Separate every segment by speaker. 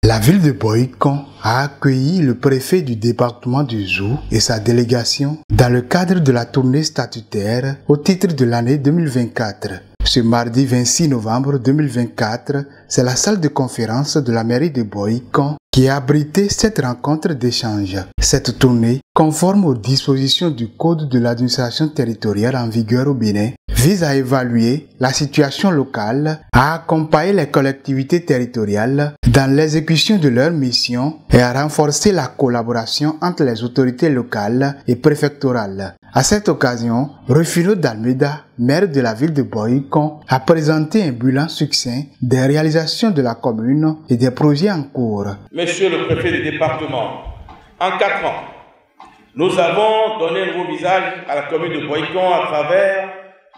Speaker 1: La ville de Boïcon a accueilli le préfet du département du Zou et sa délégation dans le cadre de la tournée statutaire au titre de l'année 2024. Ce mardi 26 novembre 2024, c'est la salle de conférence de la mairie de Boïcon qui a abrité cette rencontre d'échange. Cette tournée, conforme aux dispositions du Code de l'administration territoriale en vigueur au Bénin, vise à évaluer la situation locale, à accompagner les collectivités territoriales dans l'exécution de leurs missions et à renforcer la collaboration entre les autorités locales et préfectorales. À cette occasion, Rufino Dalmeda, maire de la ville de Boïcon, a présenté un bilan succinct des réalisations de la commune et des projets en cours.
Speaker 2: Monsieur le préfet du département, en 4 ans, nous avons donné un nouveau visage à la commune de Boïcon à travers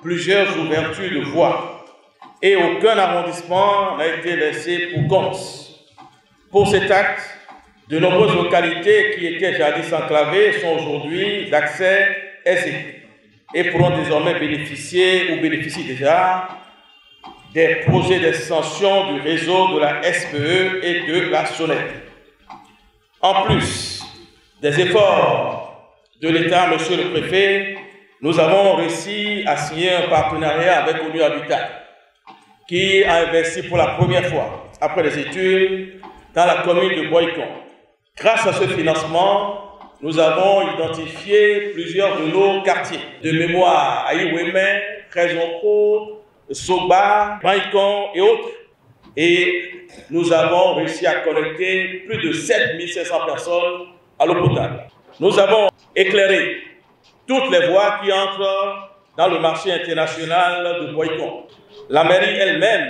Speaker 2: plusieurs ouvertures de voies et aucun arrondissement n'a été laissé pour compte. Pour cet acte, de nombreuses localités qui étaient jadis enclavées sont aujourd'hui d'accès aisé et pourront désormais bénéficier ou bénéficient déjà des projets d'extension du réseau de la SPE et de la SONET. En plus des efforts de l'État, monsieur le préfet, nous avons réussi à signer un partenariat avec ONU Habitat qui a investi pour la première fois, après les études, dans la commune de Boïcon. Grâce à ce financement, nous avons identifié plusieurs de nos quartiers. De mémoire, Aïwémen, Krezonko, Soba, Boïcon et autres. Et nous avons réussi à connecter plus de 7500 personnes à l'eau potable. Nous avons éclairé toutes les voies qui entrent dans le marché international de Boïcon. La mairie elle-même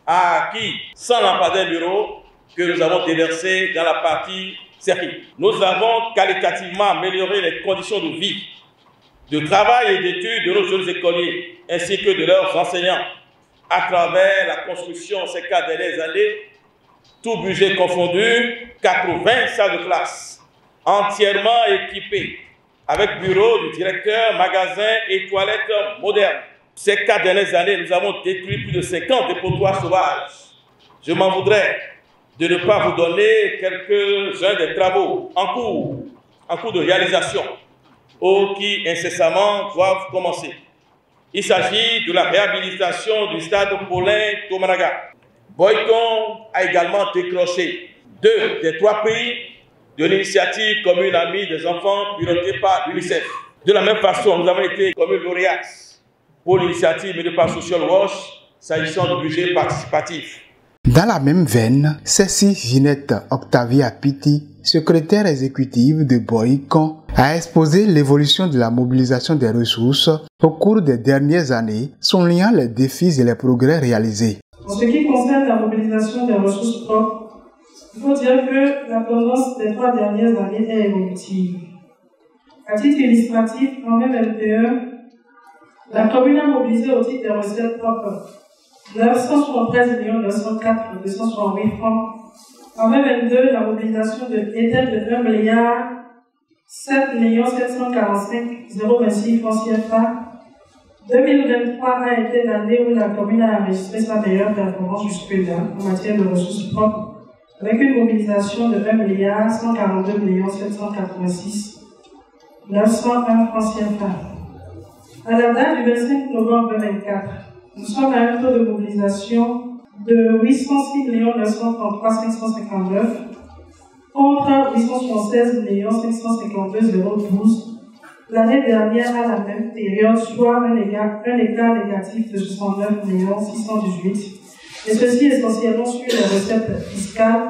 Speaker 2: a acquis 100 lampadaires bureaux que nous avons déversés dans la partie série. Nous avons qualitativement amélioré les conditions de vie, de travail et d'études de nos jeunes écoliers, ainsi que de leurs enseignants, à travers la construction ces 4 dernières années, tout budget confondu, 80 salles de classe, entièrement équipées, avec bureau du directeur, magasin et toilettes modernes. Ces 4 dernières années, nous avons détruit plus de 50 dépotoirs sauvages. Je m'en voudrais de ne pas vous donner quelques-uns des travaux en cours de réalisation, ou qui incessamment doivent commencer. Il s'agit de la réhabilitation du stade Paulin Tomanaga. Boïcon a également décroché 2 des 3 prix de l'initiative commune amie des enfants pilotée par l'UNICEF. De la même façon, nous avons été commune lauréate pour l'initiative menée par Social Watch s'agissant du budget participatif.
Speaker 1: Dans la même veine, Cécile Ginette Octavia Pitti, secrétaire exécutive de Boïcon, a exposé l'évolution de la mobilisation des ressources au cours des dernières années, soulignant les défis et les progrès réalisés.
Speaker 3: En ce qui concerne la mobilisation des ressources propres, il faut dire que la tendance des 3 dernières années est évolutive. À titre illustratif, en 2021, la commune a mobilisé au titre des recettes propres 973 904 268 francs. En 2022, la mobilisation était de 1 milliard 7 745 026 francs CFA. 2023 a été l'année où la commune a enregistré sa meilleure performance jusque-là en matière de ressources propres, avec une mobilisation de 1 milliard 142 786 901 francs CFA. À la date du 25 novembre 2024, nous sommes à un taux de mobilisation de 806 933 559 contre 876 552 012 l'année dernière à la même période, soit un écart négatif de 69 618, et ceci essentiellement sur les recettes fiscales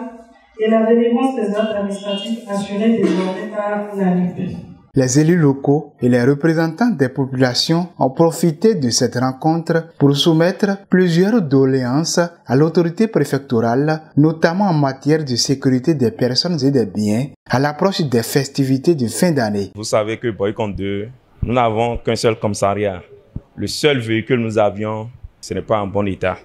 Speaker 3: et la délivrance des actes administratifs assurés désormais par la LIP.
Speaker 1: Les élus locaux et les représentants des populations ont profité de cette rencontre pour soumettre plusieurs doléances à l'autorité préfectorale, notamment en matière de sécurité des personnes et des biens, à l'approche des festivités de fin d'année.
Speaker 4: Vous savez que Boïcon 2, nous n'avons qu'un seul commissariat. Le seul véhicule que nous avions, ce n'est pas en bon état.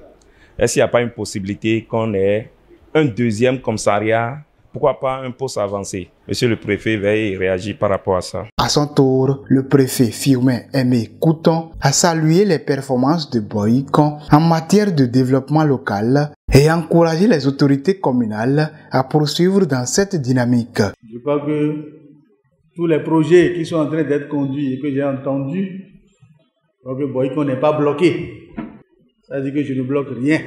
Speaker 4: Est-ce qu'il n'y a pas une possibilité qu'on ait un 2e commissariat pourquoi pas un poste avancé? Monsieur le préfet veuille réagir par rapport à ça.
Speaker 1: À son tour, le préfet Firmin Aimé Couton a salué les performances de Boycon en matière de développement local et encouragé les autorités communales à poursuivre dans cette dynamique.
Speaker 5: Je crois que tous les projets qui sont en train d'être conduits et que j'ai entendus, je crois que Boycon n'est pas bloqué. Ça veut dire que je ne bloque rien.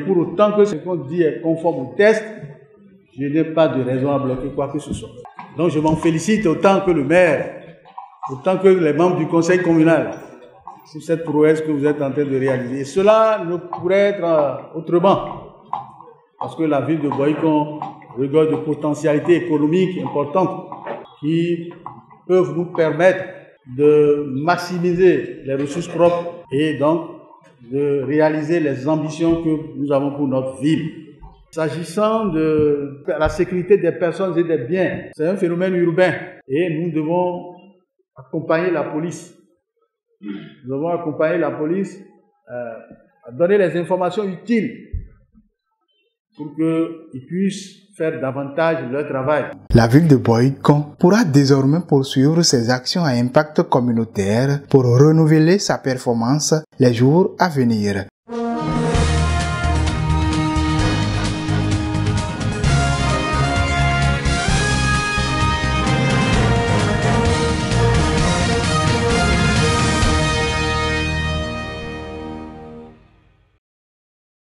Speaker 5: Pour autant que ce qu'on dit est conforme au test, je n'ai pas de raison à bloquer quoi que ce soit. Donc je m'en félicite autant que le maire, autant que les membres du conseil communal, sur cette prouesse que vous êtes en train de réaliser. Et cela ne pourrait être autrement, parce que la ville de Boycon regorge de potentialités économiques importantes qui peuvent nous permettre de maximiser les ressources propres et donc de réaliser les ambitions que nous avons pour notre ville. S'agissant de la sécurité des personnes et des biens, c'est un phénomène urbain et nous devons accompagner la police. Nous devons accompagner la police à donner les informations utiles pour qu'ils puissent faire davantage leur travail.
Speaker 1: La ville de Boycon pourra désormais poursuivre ses actions à impact communautaire pour renouveler sa performance les jours à venir.